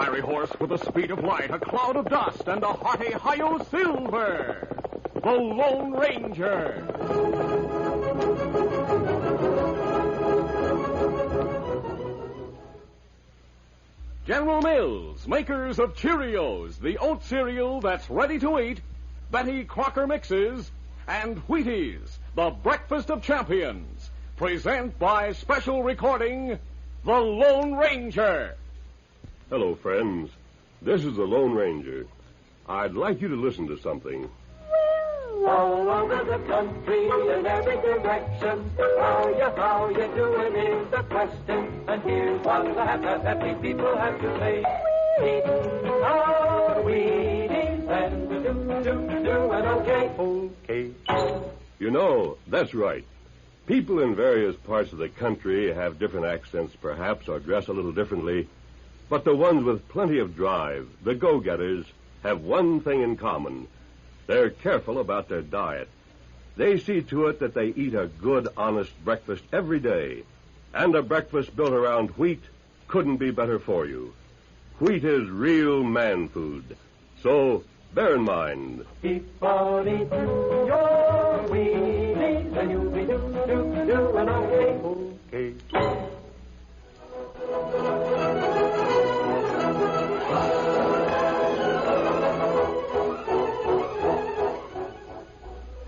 fiery horse with the speed of light, a cloud of dust, and a hearty hi-yo silver, the Lone Ranger. General Mills, makers of Cheerios, the oat cereal that's ready to eat, Betty Crocker Mixes, and Wheaties, the breakfast of champions, present by special recording, The Lone Ranger. Hello, friends. This is the Lone Ranger. I'd like you to listen to something. All over the country in every direction, how you doing is the question. And here's what the happy people have to say. Eating our Wheaties and doing okay. You know, that's right. People in various parts of the country have different accents, perhaps, or dress a little differently. But the ones with plenty of drive, the go-getters, have one thing in common. They're careful about their diet. They see to it that they eat a good, honest breakfast every day. And a breakfast built around wheat couldn't be better for you. Wheat is real man food. So, bear in mind. Keep on eating your Wheaties and you'll be doing okay.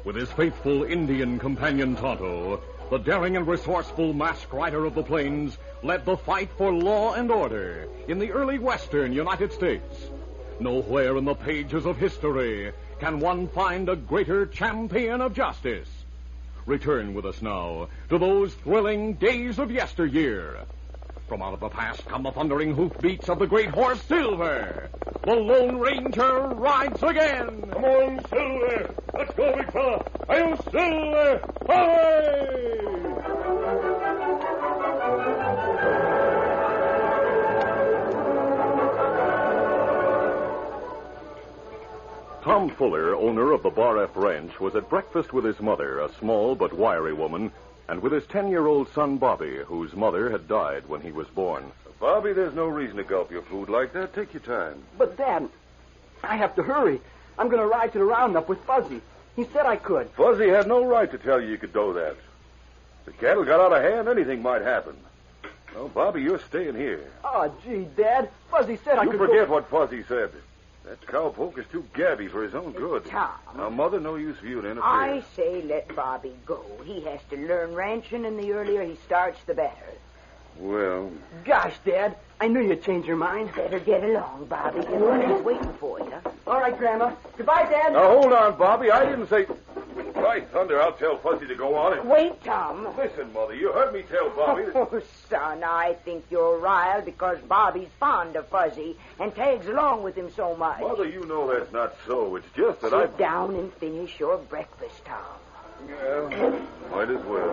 With his faithful Indian companion Tonto, the daring and resourceful masked rider of the plains led the fight for law and order in the early western United States. Nowhere in the pages of history can one find a greater champion of justice. Return with us now to those thrilling days of yesteryear. From out of the past come the thundering hoofbeats of the great horse Silver. The Lone Ranger rides again. Come on, Silver. Let's go, big fella. I'll Silver. Away! Tom Fuller, owner of the Bar F Ranch, was at breakfast with his mother, a small but wiry woman, and with his 10-year-old son, Bobby, whose mother had died when he was born. Bobby, there's no reason to gulp your food like that. Take your time. But, Dad, I have to hurry. I'm going to ride to the roundup with Fuzzy. He said I could. Fuzzy had no right to tell you could do that. If the cattle got out of hand, anything might happen. No, Bobby, you're staying here. Oh, gee, Dad. Fuzzy said I could You forget what Fuzzy said. That cowpoke is too gabby for his own good. Tom. Now, Mother, no use for you to interfere. I say let Bobby go. He has to learn ranching, and the earlier he starts, the better. Well... Gosh, Dad, I knew you'd change your mind. Better get along, Bobby. Everybody's waiting for you. All right, Grandma. Goodbye, Dad. Now, hold on, Bobby. I didn't say... By thunder, I'll tell Fuzzy to go on it. Wait, Tom. Listen, Mother, you heard me tell Bobby... Oh, son, I think you're riled because Bobby's fond of Fuzzy and tags along with him so much. Mother, you know that's not so. It's just that Sit down and finish your breakfast, Tom. Yeah, might as well.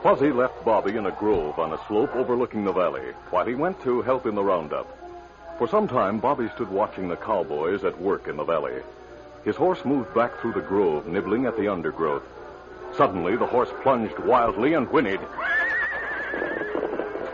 Fuzzy left Bobby in a grove on a slope overlooking the valley while he went to help in the roundup. For some time, Bobby stood watching the cowboys at work in the valley. His horse moved back through the grove, nibbling at the undergrowth. Suddenly, the horse plunged wildly and whinnied.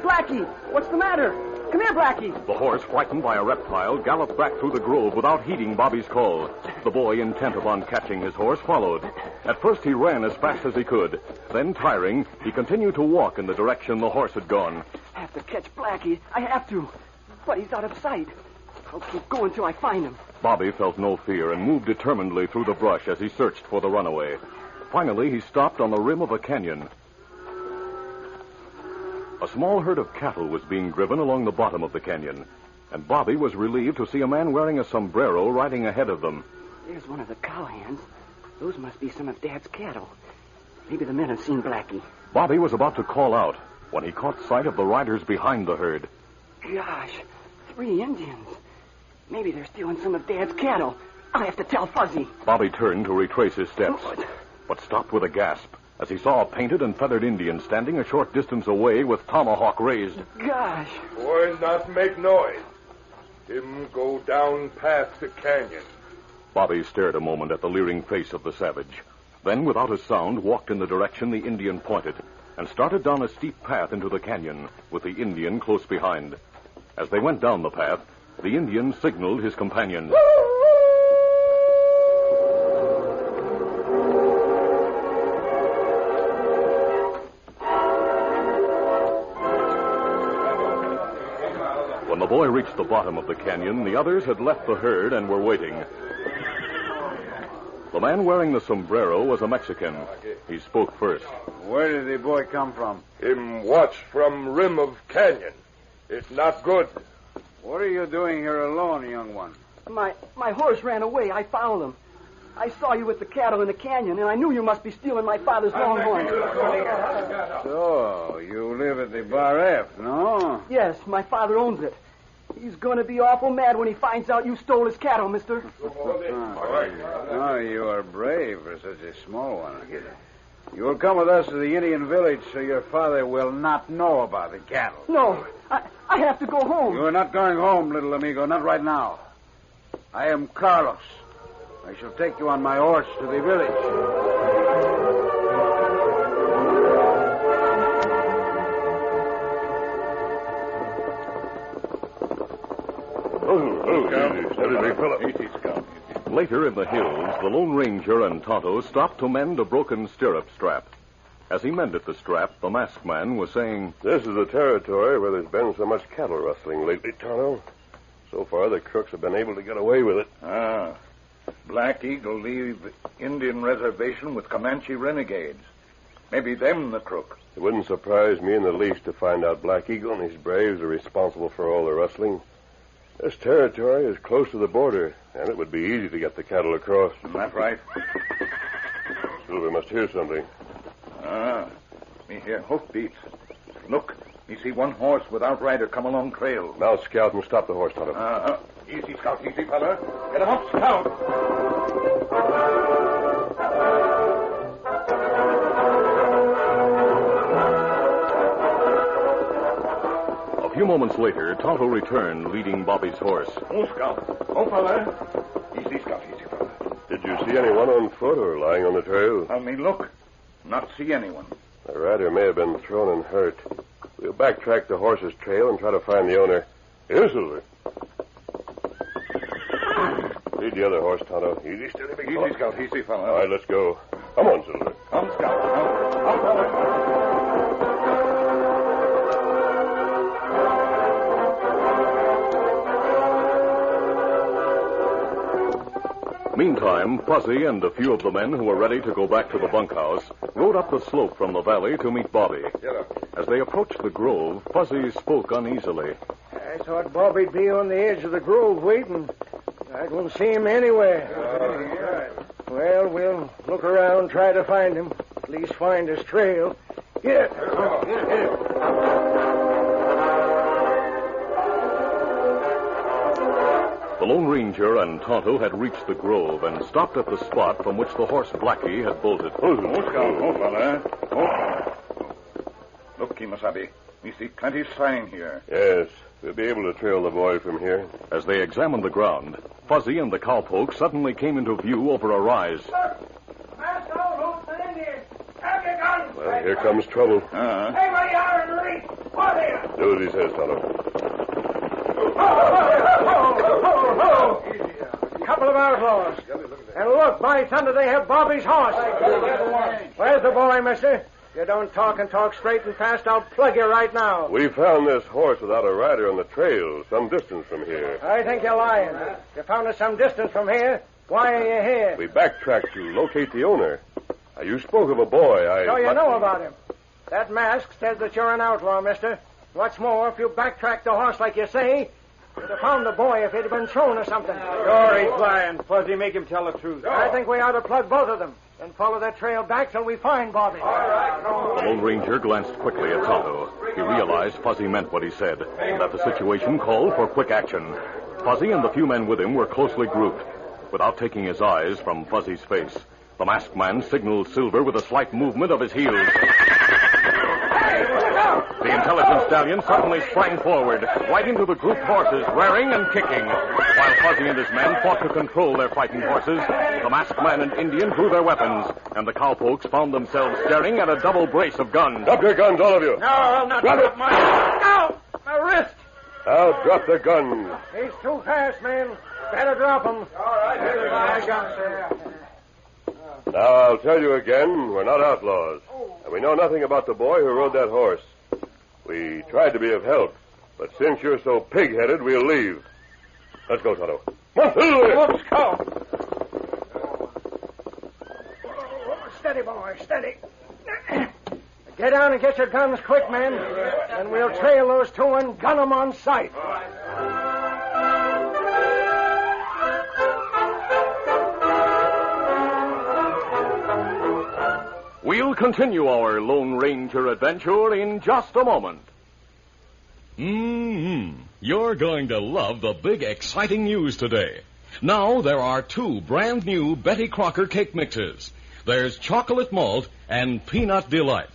Blackie, what's the matter? Come here, Blackie. The horse, frightened by a reptile, galloped back through the grove without heeding Bobby's call. The boy, intent upon catching his horse, followed. At first, he ran as fast as he could. Then, tiring, he continued to walk in the direction the horse had gone. I have to catch Blackie. I have to. But he's out of sight. I'll keep going till I find him. Bobby felt no fear and moved determinedly through the brush as he searched for the runaway. Finally, he stopped on the rim of a canyon. A small herd of cattle was being driven along the bottom of the canyon, and Bobby was relieved to see a man wearing a sombrero riding ahead of them. There's one of the cowhands. Those must be some of Dad's cattle. Maybe the men have seen Blackie. Bobby was about to call out when he caught sight of the riders behind the herd. Gosh, 3 Indians. Maybe they're stealing some of Dad's cattle. I'll have to tell Fuzzy. Bobby turned to retrace his steps, but stopped with a gasp as he saw a painted and feathered Indian standing a short distance away with tomahawk raised. Gosh. Boys, not make noise. Him go down past the canyon. Bobby stared a moment at the leering face of the savage. then, without a sound, walked in the direction the Indian pointed and started down a steep path into the canyon, with the Indian close behind. As they went down the path, the Indian signaled his companions. When the boy reached the bottom of the canyon, the others had left the herd and were waiting. The man wearing the sombrero was a Mexican. He spoke first. Where did the boy come from? Him watch from rim of canyon. It's not good. What are you doing here alone, young one? My horse ran away. I followed him. I saw you with the cattle in the canyon, and I knew you must be stealing my father's longhorn. So, you live at the Bar F, no? Yes, my father owns it. He's going to be awful mad when he finds out you stole his cattle, mister. Oh, you are brave for such a small one. You will come with us to the Indian village so your father will not know about the cattle. No, I have to go home. You are not going home, little amigo, not right now. I am Carlos. I shall take you on my horse to the village. Later in the hills, the Lone Ranger and Tonto stopped to mend a broken stirrup strap. As he mended the strap, the masked man was saying, "This is the territory where there's been so much cattle rustling lately, Tonto. So far, the crooks have been able to get away with it." Ah. Black Eagle leave Indian reservation with Comanche renegades. Maybe them the crook. It wouldn't surprise me in the least to find out Black Eagle and his braves are responsible for all the rustling. This territory is close to the border, and it would be easy to get the cattle across. That's right. Silver must hear something. Ah, me hear hoofbeats. Look, me see one horse without rider come along trail. Now, Scout, and stop the horse, Tonto. Easy, Scout, easy, fella. Get him up, Scout. A few moments later, Tonto returned, leading Bobby's horse. Oh, Scout. Oh, fella. Easy, Scout, easy, fella. Did you see anyone on foot or lying on the trail? I mean, look. Not see anyone. The rider may have been thrown and hurt. We'll backtrack the horse's trail and try to find the owner. Here, Silver. Lead the other horse, Tonto. Easy, steady, big Easy, Scout, easy, fella. All right, let's go. Come on, Silver. Come, Scout. Come, fella. Meantime, Fuzzy and a few of the men who were ready to go back to the bunkhouse rode up the slope from the valley to meet Bobby. As they approached the grove, Fuzzy spoke uneasily. I thought Bobby'd be on the edge of the grove waiting. I don't see him anywhere. Well, we'll look around, try to find him. At least find his trail. Here. The Lone Ranger and Tonto had reached the grove and stopped at the spot from which the horse Blackie had bolted. Oh, Scout. Oh, fella. Oh. Look, Kimasabi. We see plenty sign here. Yes, we'll be able to trail the boy from here. As they examined the ground, Fuzzy and the cowpoke suddenly came into view over a rise. Well, here comes trouble. Hey, where you are in the lead? What here? Do as he says, Tonto. Couple of outlaws. And look, by thunder, they have Bobby's horse. Where's the boy, mister? If you don't talk and talk straight and fast, I'll plug you right now. We found this horse without a rider on the trail, some distance from here. I think you're lying. You found us some distance from here. Why are you here? We backtracked to locate the owner. You spoke of a boy. So you know about him. That mask says that you're an outlaw, mister. What's more, if you backtrack the horse like you say, you'd have found the boy if he'd have been thrown or something. Sure, he's lying. Fuzzy, make him tell the truth. I think we ought to plug both of them and follow that trail back till we find Bobby. The Lone Ranger glanced quickly at Tonto. He realized Fuzzy meant what he said, and that the situation called for quick action. Fuzzy and the few men with him were closely grouped. Without taking his eyes from Fuzzy's face, the masked man signaled Silver with a slight movement of his heels. The intelligent stallion suddenly sprang forward, right into the grouped horses, rearing and kicking. While Fuzzy and his men fought to control their frightened horses, the masked man and Indian drew their weapons, and the cowpokes found themselves staring at a double brace of guns. Drop your guns, all of you. No, I'll not Drop drop it. mine. Ow! My wrist! Now drop the gun. He's too fast, man. Better drop him. All right, here's my gun, sir. Now, I'll tell you again, we're not outlaws. And we know nothing about the boy who rode that horse. We tried to be of help, but since you're so pig-headed, we'll leave. Let's go, Tonto. Let's go. Steady, boy, steady. Get down and get your guns quick, men. And we'll trail those two and gun them on sight. We'll continue our Lone Ranger adventure in just a moment. You're going to love the big, exciting news today. Now there are 2 brand new Betty Crocker cake mixes. There's chocolate malt and peanut delight.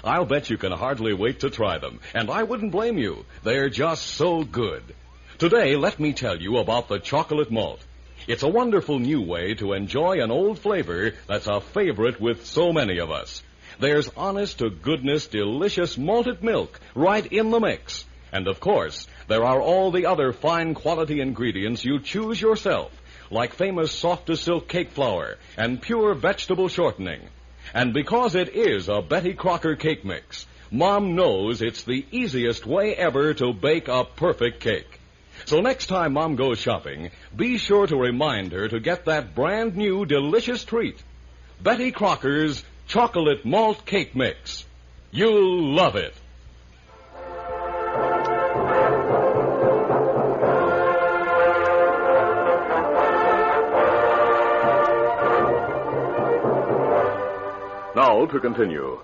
I'll bet you can hardly wait to try them, and I wouldn't blame you. They're just so good. Today, let me tell you about the chocolate malt. It's a wonderful new way to enjoy an old flavor that's a favorite with so many of us. There's honest-to-goodness, delicious malted milk right in the mix. And, of course, there are all the other fine quality ingredients you choose yourself, like famous soft-to-silk cake flour and pure vegetable shortening. And because it is a Betty Crocker cake mix, Mom knows it's the easiest way ever to bake a perfect cake. So next time Mom goes shopping, be sure to remind her to get that brand new delicious treat, Betty Crocker's Chocolate Malt Cake Mix. You'll love it. Now to continue.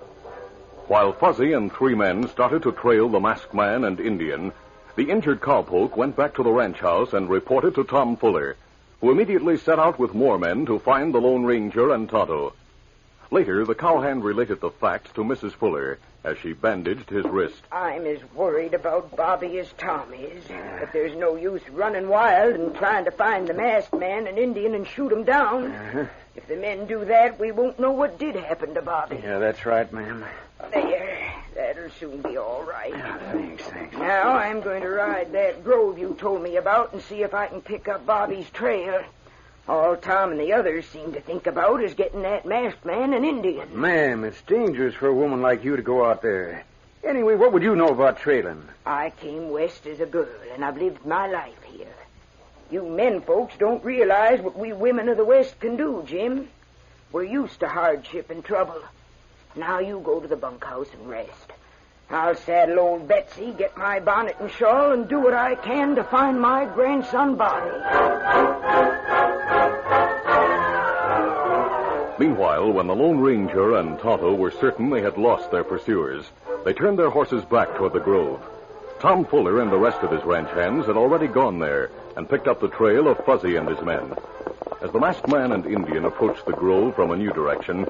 While Fuzzy and 3 men started to trail the masked man and Indian, the injured cowpoke went back to the ranch house and reported to Tom Fuller, who immediately set out with more men to find the Lone Ranger and Tonto. Later, the cowhand related the facts to Mrs. Fuller as she bandaged his wrist. I'm as worried about Bobby as Tom is, but there's no use running wild and trying to find the masked man and Indian and shoot 'em down. If the men do that, we won't know what did happen to Bobby. Yeah, that's right, ma'am. There. That'll soon be all right. Thanks. Now I'm going to ride that grove you told me about and see if I can pick up Bobby's trail. All Tom and the others seem to think about is getting that masked man and Indian. Ma'am, it's dangerous for a woman like you to go out there. Anyway, what would you know about trailing? I came west as a girl, and I've lived my life here. You men folks don't realize what we women of the West can do, Jim. We're used to hardship and trouble. Now you go to the bunkhouse and rest. I'll saddle old Betsy, get my bonnet and shawl, and do what I can to find my grandson Bobby. Meanwhile, when the Lone Ranger and Tonto were certain they had lost their pursuers, they turned their horses back toward the grove. Tom Fuller and the rest of his ranch hands had already gone there and picked up the trail of Fuzzy and his men. As the masked man and Indian approached the grove from a new direction,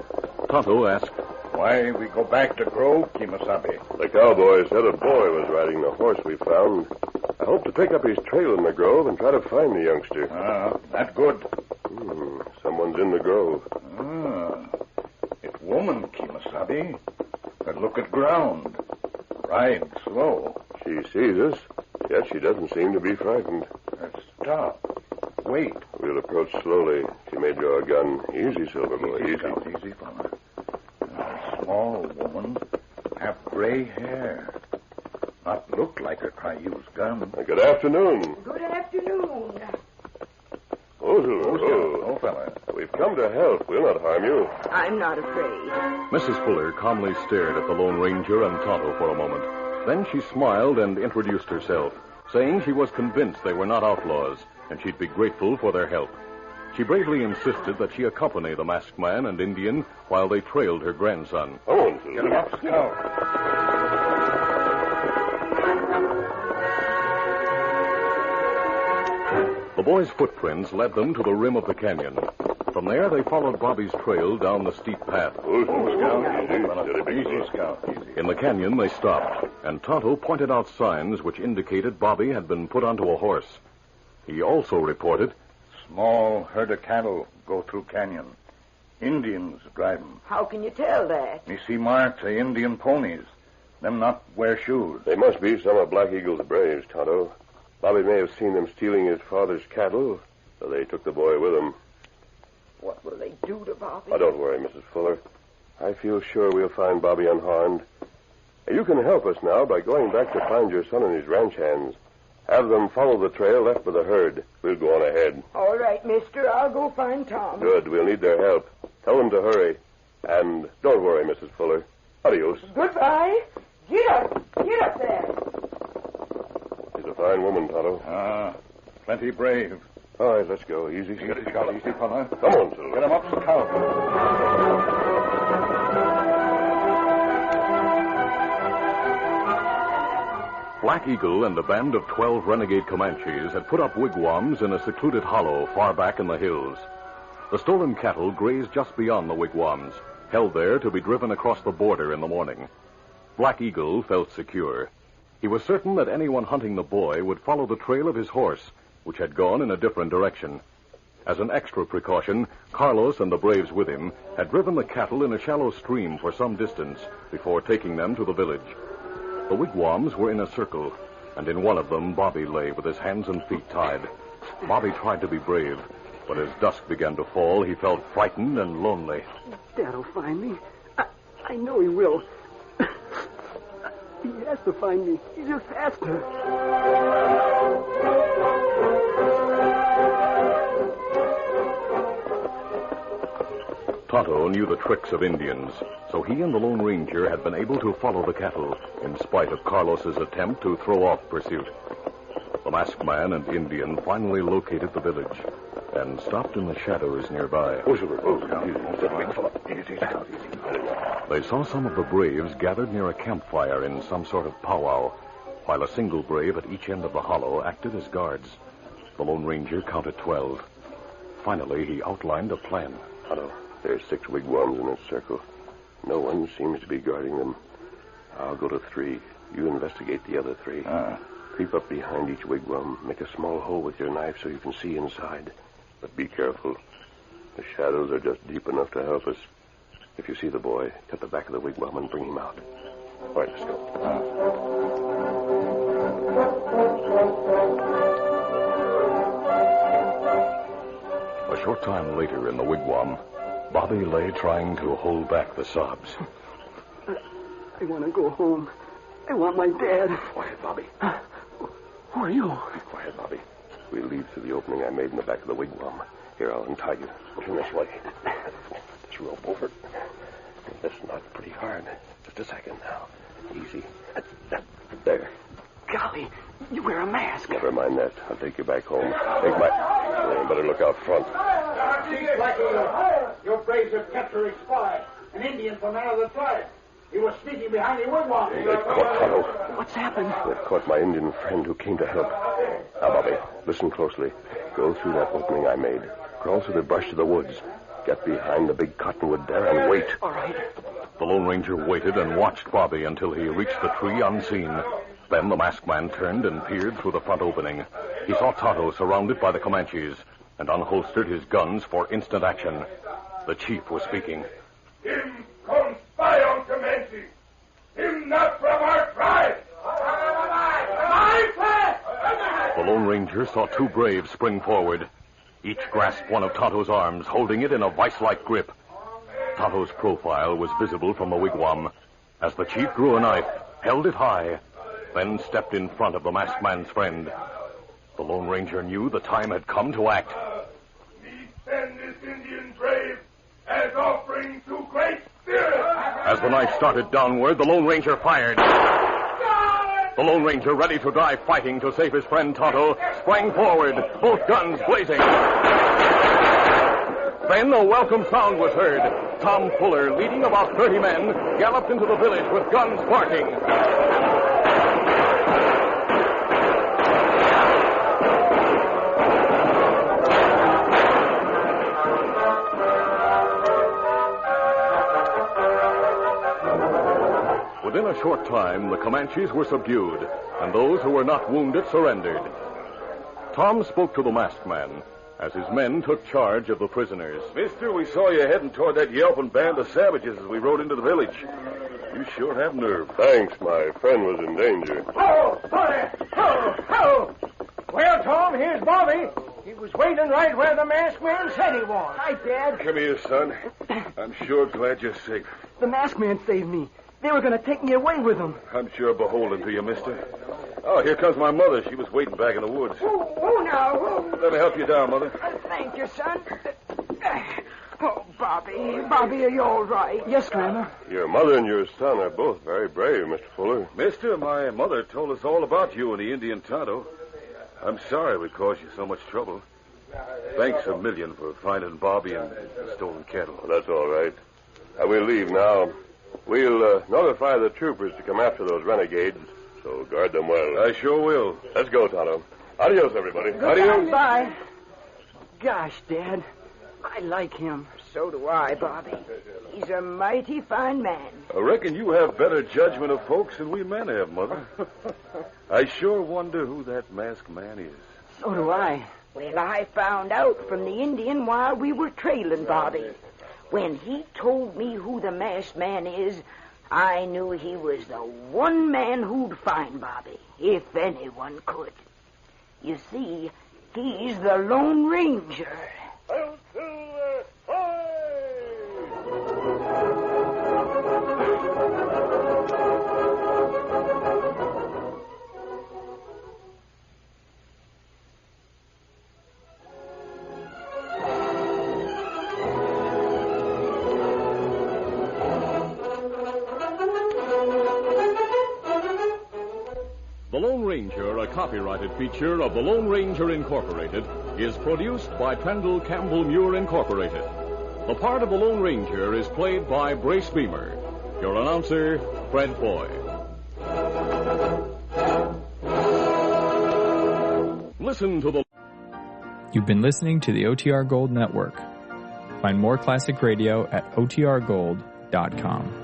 Tonto asked, Why we go back to Grove, Kimasabi? The cowboy said a boy was riding the horse we found. I hope to pick up his trail in the grove and try to find the youngster. That good. Someone's in the grove. It's woman, Kimasabi. But look at ground. Ride slow. She sees us, yet she doesn't seem to be frightened. Stop. Wait. We'll approach slowly. She may draw a gun. Easy, Silver Boy. Easy, Scout. Easy, fella. A small woman. Have gray hair. Not look like a Cayuse gun. Good afternoon. Good afternoon. Oh, fella. We've come to help. We'll not harm you. I'm not afraid. Mrs. Fuller calmly stared at the Lone Ranger and Tonto for a moment. Then she smiled and introduced herself, saying she was convinced they were not outlaws, and she'd be grateful for their help. She bravely insisted that she accompany the masked man and Indian while they trailed her grandson. Come on, Silver. Get him up, Scout. The boys' footprints led them to the rim of the canyon. From there, they followed Bobby's trail down the steep path. Easy, Scout. Easy. In the canyon, they stopped, and Tonto pointed out signs which indicated Bobby had been put onto a horse. He also reported Small herd of cattle go through canyon. Indians drive 'em. How can you tell that? Me see marks of Indian ponies. Them not wear shoes. They must be some of Black Eagle's braves, Tonto. Bobby may have seen them stealing his father's cattle, so they took the boy with them. What will they do to Bobby? Oh, don't worry, Mrs. Fuller. I feel sure we'll find Bobby unharmed. You can help us now by going back to find your son and his ranch hands. Have them follow the trail left by the herd. We'll go on ahead. All right, mister. I'll go find Tom. Good. We'll need their help. Tell them to hurry. And don't worry, Mrs. Fuller. Adios. Goodbye. Get up there. She's a fine woman, Tonto. Plenty brave. All right, let's go. Easy, Easy, Scout, easy, fella. Come on, Silver. Get him up, Scout. Black Eagle and a band of 12 renegade Comanches had put up wigwams in a secluded hollow far back in the hills. The stolen cattle grazed just beyond the wigwams, held there to be driven across the border in the morning. Black Eagle felt secure. He was certain that anyone hunting the boy would follow the trail of his horse, which had gone in a different direction. As an extra precaution, Carlos and the braves with him had driven the cattle in a shallow stream for some distance before taking them to the village. The wigwams were in a circle, and in one of them Bobby lay with his hands and feet tied. Bobby tried to be brave, but as dusk began to fall, he felt frightened and lonely. Dad'll find me. I know he will. He has to find me. He just has to. Tonto knew the tricks of Indians, so he and the Lone Ranger had been able to follow the cattle, in spite of Carlos's attempt to throw off pursuit. The masked man and Indian finally located the village and stopped in the shadows nearby. They saw some of the braves gathered near a campfire in some sort of powwow, while a single brave at each end of the hollow acted as guards. The Lone Ranger counted 12. Finally, he outlined a plan. Tonto, there's 6 wigwams in a circle. No one seems to be guarding them. I'll go to 3. You investigate the other 3. Creep up behind each wigwam. Make a small hole with your knife so you can see inside. But be careful. The shadows are just deep enough to help us. If you see the boy, cut the back of the wigwam and bring him out. All right, let's go. A short time later in the wigwam, Bobby lay trying to hold back the sobs. I want to go home. I want my dad. Quiet, Bobby. Who are you? Be quiet, Bobby. We'll lead through the opening I made in the back of the wigwam. Here, I'll untie you. Turn this way. This rope over. Listen up pretty hard. Just a second now. Easy. There. Golly, you wear a mask. Never mind that. I'll take you back home. You better look out front. Your braves have captured a spy, an Indian from another tribe. He was sneaking behind the wigwam. They've caught Tonto. What's happened? They've caught my Indian friend who came to help. Now, Bobby, listen closely. Go through that opening I made. Crawl through the brush to the woods. Get behind the big cottonwood there and wait. All right. The Lone Ranger waited and watched Bobby until he reached the tree unseen. Then the masked man turned and peered through the front opening. He saw Tonto surrounded by the Comanches and unholstered his guns for instant action. The chief was speaking. Him come spy on Comanche. Him not from our tribe. The Lone Ranger saw 2 braves spring forward. Each grasped one of Tonto's arms, holding it in a vice-like grip. Tonto's profile was visible from the wigwam as the chief drew a knife, held it high, then stepped in front of the masked man's friend. The Lone Ranger knew the time had come to act. Me send this Indian brave as offering to Great Spirit. As the knife started downward, the Lone Ranger fired. The Lone Ranger, ready to die fighting to save his friend Tonto, sprang forward, both guns blazing. Then a welcome sound was heard. Tom Fuller, leading about 30 men, galloped into the village with guns barking. Within a short time, the Comanches were subdued, and those who were not wounded surrendered. Tom spoke to the masked man as his men took charge of the prisoners. Mister, we saw you heading toward that yelping band of savages as we rode into the village. You sure have nerve. Thanks. My friend was in danger. Oh, boy! Oh! Well, Tom, here's Bobby. He was waiting right where the masked man said he was. Hi, Dad. Come here, son. I'm sure glad you're safe. The masked man saved me. They were going to take me away with them. I'm sure beholden to you, mister. Oh, here comes my mother. She was waiting back in the woods. Now. Let me help you down, Mother. Thank you, son. Oh, Bobby. Bobby, are you all right? Yes, Grandma. Your mother and your son are both very brave, Mr. Fuller. Mister, my mother told us all about you and the Indian Tonto. I'm sorry we caused you so much trouble. Thanks a million for finding Bobby and the stolen cattle. Well, that's all right. We'll leave now. We'll notify the troopers to come after those renegades, so guard them well. I sure will. Let's go, Tonto. Adios, everybody. Adios. Bye. Gosh, Dad, I like him. So do I, Bobby. He's a mighty fine man. I reckon you have better judgment of folks than we men have, Mother. I sure wonder who that masked man is. So do I. Well, I found out from the Indian while we were trailing Bobby. When he told me who the masked man is, I knew he was the one man who'd find Bobby, if anyone could. You see, he's the Lone Ranger. The Lone Ranger, a copyrighted feature of the Lone Ranger Incorporated, is produced by Pendle Campbell Muir Incorporated. The part of the Lone Ranger is played by Brace Beamer. Your announcer, Fred Foy. Listen to the... You've been listening to the OTR Gold Network. Find more classic radio at otrgold.com.